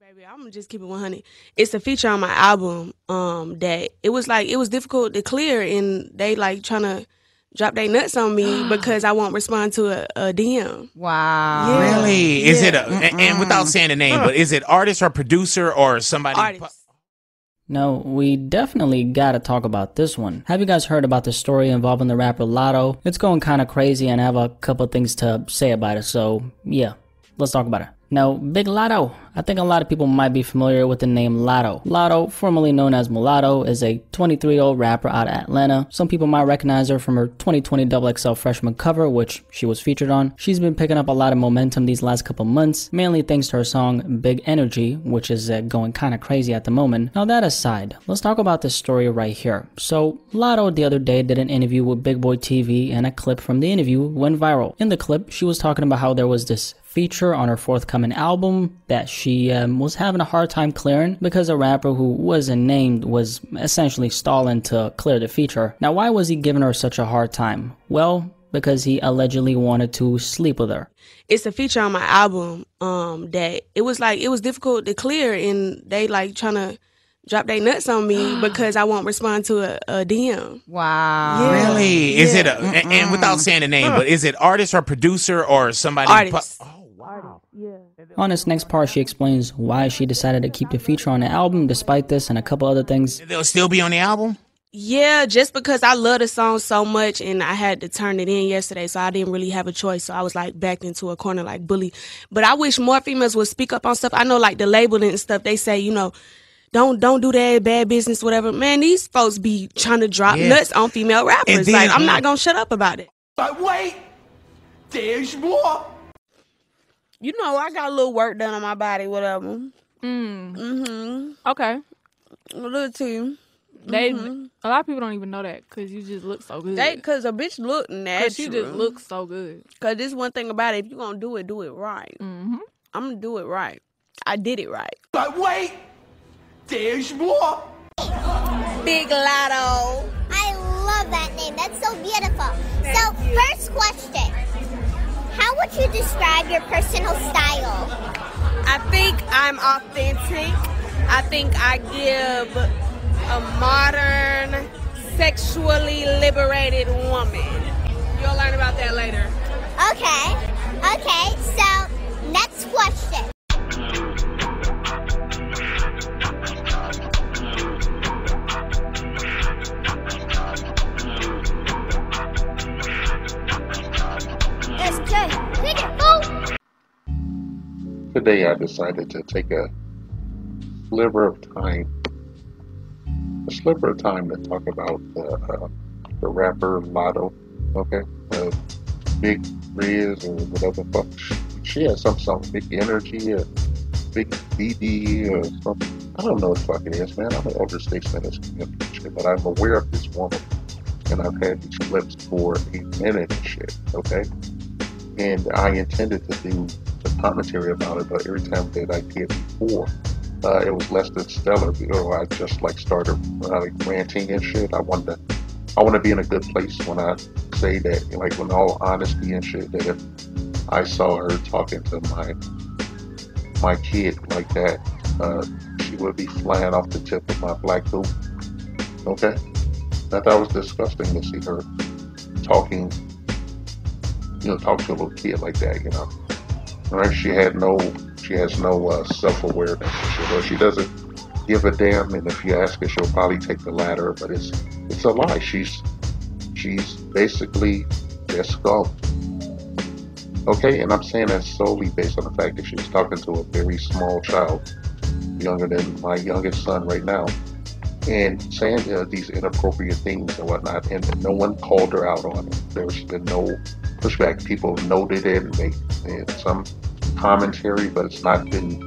Baby, I'm gonna just keep it 100. It's a feature on my album that it was difficult to clear, and they like trying to drop their nuts on me because I won't respond to a DM. Wow. Yeah. Really? Is it Yeah. and without saying the name, but is it artist or producer or somebody? Artist. No, we definitely gotta talk about this one. Have you guys heard about the story involving the rapper Latto? It's going kinda crazy and I have a couple things to say about it, so yeah, let's talk about it. Now, Big Latto. I think a lot of people might be familiar with the name Latto. Latto, formerly known as Mulatto, is a 23-year-old rapper out of Atlanta. Some people might recognize her from her 2020 XXL freshman cover, which she was featured on. She's been picking up a lot of momentum these last couple months, mainly thanks to her song Big Energy, which is going kinda crazy at the moment. Now that aside, let's talk about this story right here. So, Latto the other day did an interview with Big Boy TV, and a clip from the interview went viral. In the clip, she was talking about how there was this feature on her forthcoming album that she was having a hard time clearing because a rapper who wasn't named was essentially stalling to clear the feature. Now, why was he giving her such a hard time? Well, because he allegedly wanted to sleep with her. It's a feature on my album that it was difficult to clear, and they like trying to drop their nuts on me because I won't respond to a DM. Wow. Yeah. Really? Is it and without saying the name, but is it artist or producer or somebody? Artist. Yeah. On this next part, she explains why she decided to keep the feature on the album despite this and a couple other things. They'll still be on the album? Yeah, just because I love the song so much and I had to turn it in yesterday, so I didn't really have a choice. So I was like backed into a corner like bully. But I wish more females would speak up on stuff. I know like the labeling and stuff, they say, you know, don't do that, bad business, whatever. Man, these folks be trying to drop nuts on female rappers. then- Like, I'm not gonna shut up about it. But wait, there's more. You know, I got a little work done on my body, whatever. Okay. A little too. A lot of people don't even know that because you just look so good. Cause a bitch look natural. Cause you just look so good. Cause this one thing about it, if you gonna do it right. I'm gonna do it right. I did it right. But wait, there's more. Big Latto. I love that name. That's so beautiful. So, first question. How would you describe your personal style? I think I'm authentic. I think I give a modern, sexually liberated woman. You'll learn about that later. Okay, so next question. SJ, hit it, go! Today I decided to take a sliver of time to talk about the rapper Latto, okay? Big Riz or whatever the fuck. She has some song, Big Energy or Big BD or something. I don't know what the fuck it is, man. I'm an older statesman, but I'm aware of this woman. And I've had these clips for a minute and shit, okay? And I intended to do the commentary about it, but every time that I did before, it was less than stellar. I just like started like ranting and shit. I want to be in a good place when I say that, like, in all honesty and shit, that if I saw her talking to my kid like that, she would be flying off the tip of my black boot. Okay, I thought it was disgusting to see her talking. Talk to a little kid like that, All right, she has no self-awareness and shit, or she doesn't give a damn, and if you ask her, she'll probably take the latter, but it's a lie. She's basically their skull. Okay, and I'm saying that solely based on the fact that she was talking to a very small child, younger than my youngest son right now, and saying these inappropriate things and whatnot, and no one called her out on it. There's been no pushback. People noted it and made some commentary, but it's not been,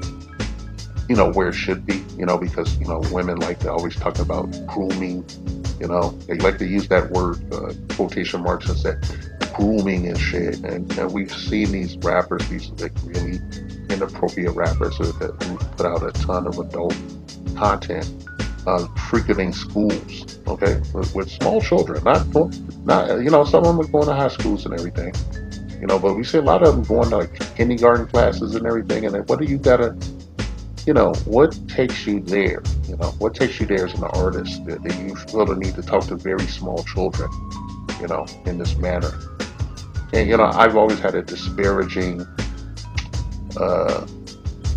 where it should be, because, women like to always talk about grooming, they like to use that word, quotation marks, and say grooming and shit, and we've seen these rappers, these like really inappropriate rappers who put out a ton of adult content, frequenting schools, okay, with small children, not some of them are going to high schools and everything, but we see a lot of them going to like kindergarten classes and everything, and then what do you gotta what takes you there? What takes you there as an artist that you feel the need to talk to very small children, in this manner? And, I've always had a disparaging uh,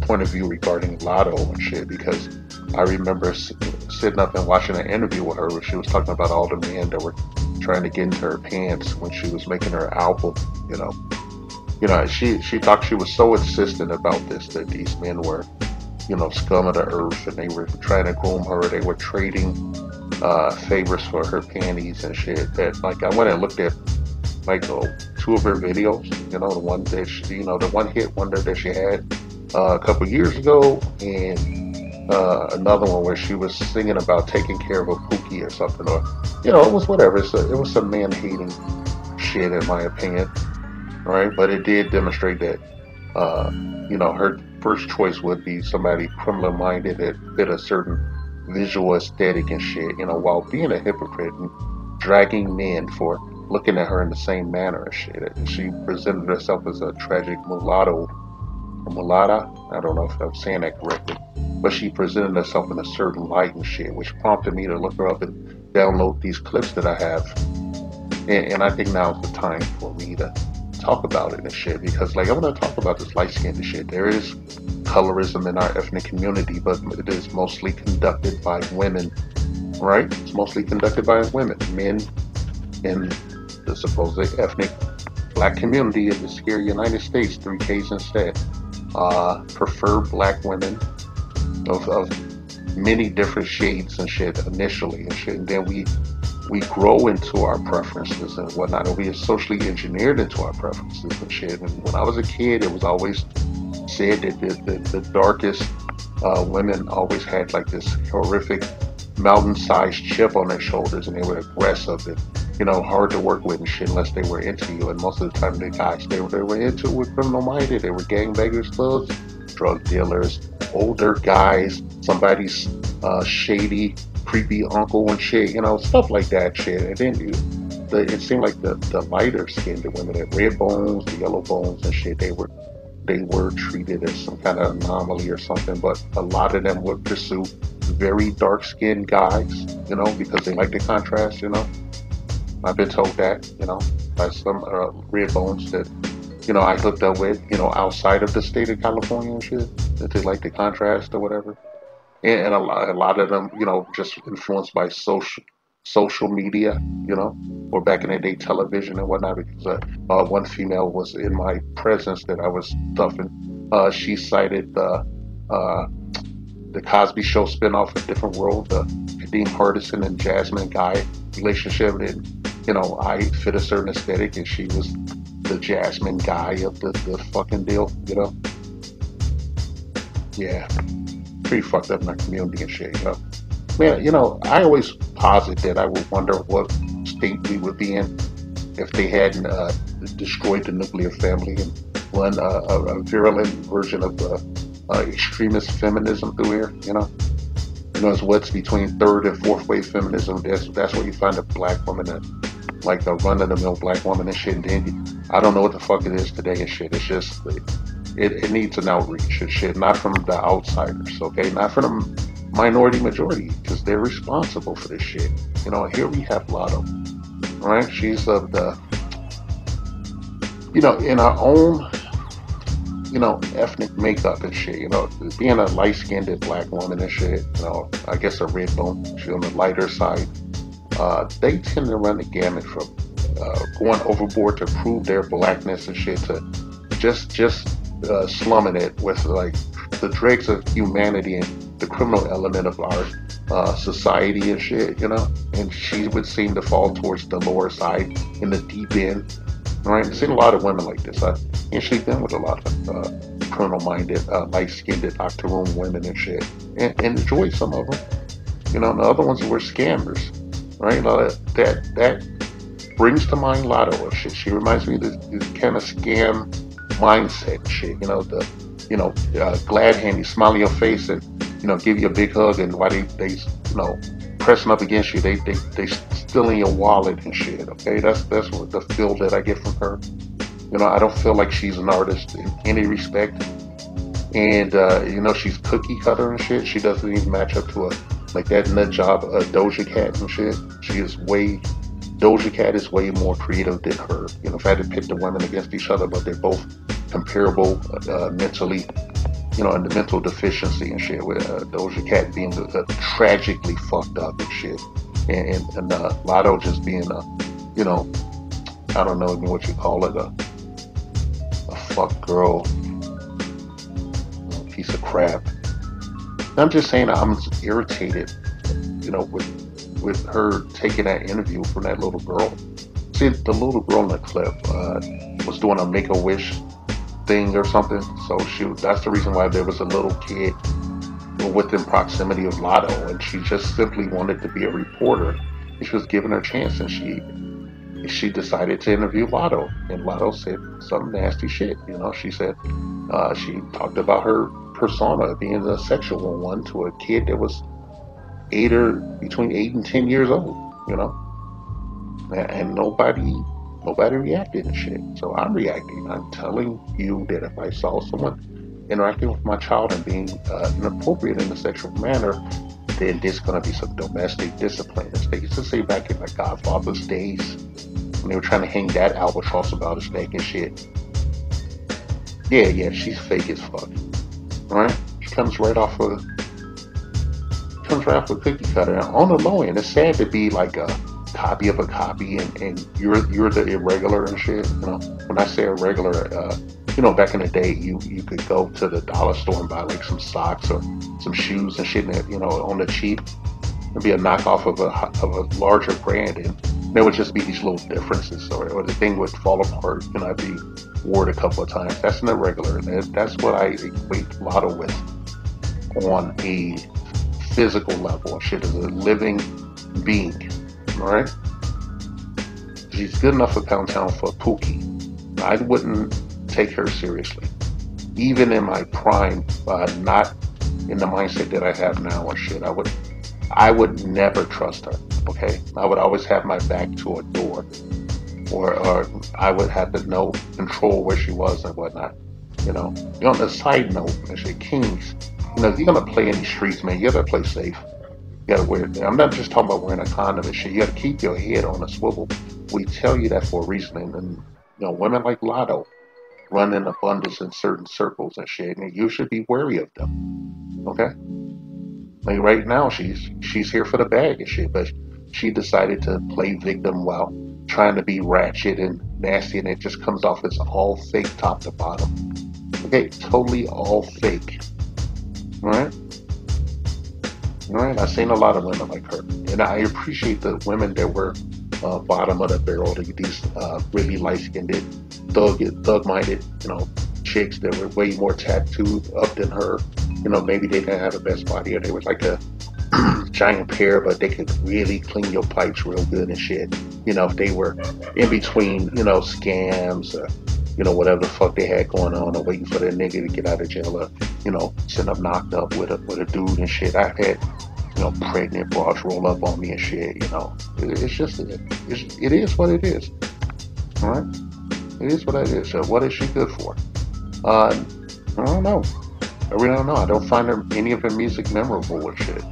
point of view regarding Latto and shit because I remember sitting up and watching an interview with her where she was talking about all the men that were trying to get into her pants when she was making her album, you know. She thought she was so insistent about this that these men were, scum of the earth and they were trying to groom her. They were trading favors for her panties and shit. That like I went and looked at like two of her videos. The one that the one hit wonder that she had a couple years ago, and another one where she was singing about taking care of a pookie or something, or it was whatever. It was some man hating shit in my opinion. Right, but it did demonstrate that, her first choice would be somebody criminal-minded that fit a certain visual aesthetic and shit, while being a hypocrite and dragging men for looking at her in the same manner and shit. And she presented herself as a tragic mulatto, or mulatta, I don't know if I'm saying that correctly, but she presented herself in a certain light and shit, which prompted me to look her up and download these clips that I have. And I think now is the time for me to talk about it and shit, because like I want to talk about this light skin and shit. There is colorism in our ethnic community, but it is mostly conducted by women, right? It's mostly conducted by women. Men in the supposed ethnic black community in the scary United States, 3Ks instead, prefer black women of many different shades and shit initially and shit, and then we grow into our preferences and whatnot, and we are socially engineered into our preferences and shit. And when I was a kid, it was always said that the darkest women always had like this horrific mountain-sized chip on their shoulders, and they were aggressive and hard to work with and shit unless they were into you. And most of the time, the guys they were into were criminal-minded. They were gangbangers, thugs, drug dealers, older guys, somebody's shady, creepy uncle and shit, stuff like that shit. And then it seemed like the lighter skinned women, the red bones, the yellow bones and shit, they were treated as some kind of anomaly or something. But a lot of them would pursue very dark skinned guys, because they like the contrast, I've been told that, by some red bones that, I hooked up with, outside of the state of California and shit, that they like the contrast or whatever. And a lot of them, just influenced by social media, or back in the day television and whatnot. Because one female was in my presence that I was stuffing. She cited the Cosby Show spinoff, A Different World, the Kadeem Hardison and Jasmine Guy relationship. And I fit a certain aesthetic, and she was the Jasmine Guy of the fucking deal, Yeah. Pretty fucked up in our community and shit, Man, I always posit that I would wonder what state we would be in if they hadn't destroyed the nuclear family and run a virulent version of extremist feminism through here, it's what's between third and fourth wave feminism. That's where you find a black woman that, like a run-of-the-mill black woman and shit, and then I don't know what the fuck it is today and shit. It's just it needs an outreach and shit, not from the outsiders, okay? Not from the minority majority, because they're responsible for this shit. Here we have Latto, right? She's of the, in our own, ethnic makeup and shit, being a light-skinned black woman and shit, I guess a red bone, she's on the lighter side. They tend to run the gamut from going overboard to prove their blackness and shit to just slumming it with like the dregs of humanity and the criminal element of our society and shit, and she would seem to fall towards the lower side in the deep end, right? I've seen a lot of women like this. I've actually been with a lot of criminal-minded, light-skinned octoroon women and shit, and enjoyed some of them. The other ones were scammers, right? That brings to mind Latto and shit. She reminds me of this kind of scam mindset shit, glad handy, smile in your face and, give you a big hug, and while they pressing up against you, they stealing your wallet and shit, okay? That's what the feel that I get from her. I don't feel like she's an artist in any respect. And she's cookie cutter and shit. She doesn't even match up to a like that nut job Doja Cat and shit. Doja Cat is way more creative than her. If I had to pit the women against each other, but they're both comparable mentally, and the mental deficiency and shit. With Doja Cat being tragically fucked up and shit, and Latto just being I don't know even what you call it, a fuck girl, piece of crap. I'm just saying I'm irritated, with her taking that interview from that little girl. See, the little girl in the clip was doing a Make-A-Wish thing or something. So that's the reason why there was a little kid within proximity of Latto, and she just simply wanted to be a reporter. And she was given her chance, and she decided to interview Latto, and Latto said some nasty shit. She said she talked about her persona being a sexual one to a kid that was between 8 and 10 years old. And nobody reacted and shit. So I'm reacting. I'm telling you that if I saw someone interacting with my child and being inappropriate in a sexual manner, then there's going to be some domestic discipline. As they used to say back in the Godfather's days, when they were trying to hang that albatross about his neck and shit. Yeah, she's fake as fuck. Alright? She comes right off of cookie cutter. And on the low end, it's sad to be like a copy of a copy, and you're the irregular and shit. When I say irregular, back in the day, you could go to the dollar store and buy like some socks or some shoes and shit, on the cheap. It'd be a knockoff of a larger brand, and there would just be these little differences, or the thing would fall apart. I'd be wore it a couple of times. That's an irregular, and that's what I equate Latto with on a physical level. Shit is a living being. Alright? She's good enough for Pound Town for Pookie. I wouldn't take her seriously. Even in my prime, not in the mindset that I have now or shit. I would never trust her. Okay? I would always have my back to a door. Or I would have to control where she was and whatnot. On a side note, Kings, if you're gonna play in the streets, man, you gotta play safe. You gotta wear. I'm not just talking about wearing a condom and shit. You gotta keep your head on a swivel. We tell you that for a reason. And women like Latto run in abundance in certain circles and shit, and you should be wary of them. Okay? Like right now, she's here for the bag and shit, but she decided to play victim while trying to be ratchet and nasty, and it just comes off as all fake top to bottom. Okay, totally all fake. Alright? I've seen a lot of women like her, and I appreciate the women that were bottom of the barrel, these really light-skinned, thug-minded, chicks that were way more tattooed up than her. Maybe they didn't have the best body, or they were like a giant pair, but they could really clean your pipes real good and shit. If they were in between, scams, or whatever the fuck they had going on, or waiting for their nigga to get out of jail, or sitting up knocked up with a dude and shit. I've had pregnant broads roll up on me and shit. It's just it is what it is. All right, it is what it is. So what is she good for? I don't know. I really don't know. I don't find any of her music memorable and shit.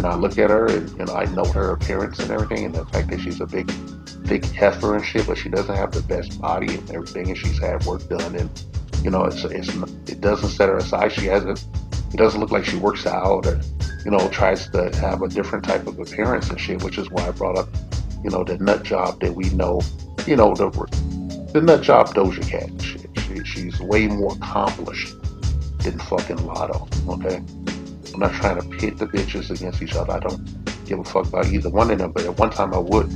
I look at her and I know her appearance and everything, and the fact that she's a big heifer and shit, but she doesn't have the best body and everything, and she's had work done, and it doesn't set her aside. It doesn't look like she works out or tries to have a different type of appearance and shit, which is why I brought up the nut job that we know, the nut job Doja Cat and shit. She's way more accomplished than fucking Latto. Okay, I'm not trying to pit the bitches against each other. I don't give a fuck about either one of them, but at one time I would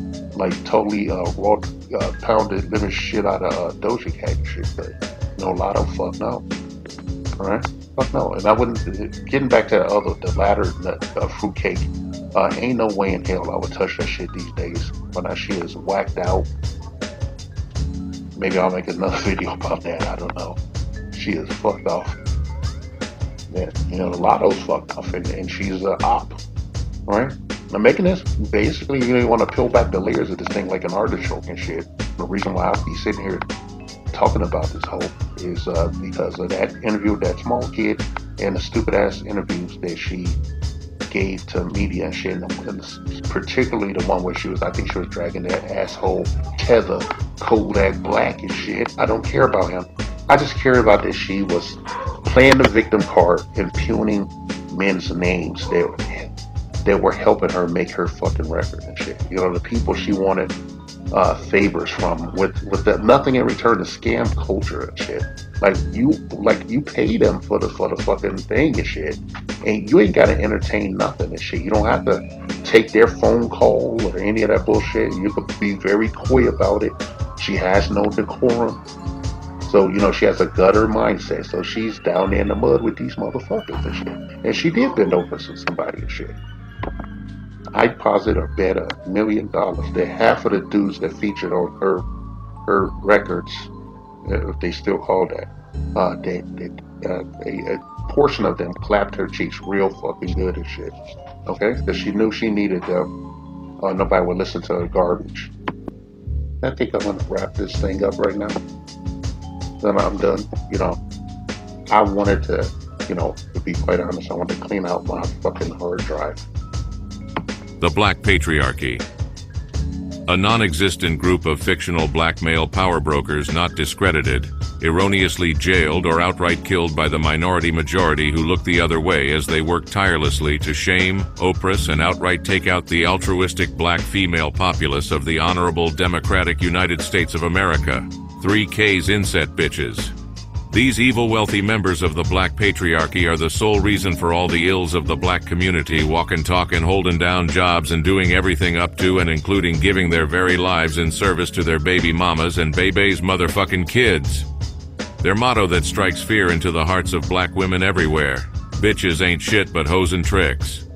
totally raw pounded living shit out of Doja Cat and shit, but Latto, fuck no. Alright? Fuck no. And I wouldn't, getting back to the latter fruitcake, ain't no way in hell I would touch that shit these days. When that shit is whacked out. Maybe I'll make another video about that, I don't know. She is fucked off. Yeah, Latto's fucked off, and she's an op. Alright? I'm making this, basically, you want to peel back the layers of this thing like an artichoke and shit. The reason why I'll be sitting here talking about this whole is because of that interview with that small kid and the stupid ass interviews that she gave to media and shit, and particularly the one where I think she was dragging that asshole Tether, Kodak Black and shit. I don't care about him. I just care about that she was playing the victim card, impugning men's names that were helping her make her fucking record and shit. You know, the people she wanted favors from with nothing in return, the scam culture and shit. Like you pay them for the fucking thing and shit, and you ain't gotta entertain nothing and shit. You don't have to take their phone call or any of that bullshit. You could be very coy about it. She has no decorum. So, you know, she has a gutter mindset. So she's down there in the mud with these motherfuckers and shit. And she did bend over to somebody and shit. I posit or bet $1 million that half of the dudes that featured on her records, if they still call that, a portion of them clapped her cheeks real fucking good and shit. Okay? Because she knew she needed them. Nobody would listen to her garbage. I think I'm going to wrap this thing up right now. Then I'm done. You know, I wanted to, you know, to be quite honest, I wanted to clean out my fucking hard drive. The Black Patriarchy. A non-existent group of fictional black male power brokers not discredited, erroneously jailed or outright killed by the minority majority who look the other way as they work tirelessly to shame, oppress, and outright take out the altruistic black female populace of the honorable democratic United States of America. 3K's inset bitches. These evil wealthy members of the black patriarchy are the sole reason for all the ills of the black community, walking, talking, holding down jobs and doing everything up to and including giving their very lives in service to their baby mamas and baby's motherfucking kids. Their motto that strikes fear into the hearts of black women everywhere: bitches ain't shit but hoes and tricks.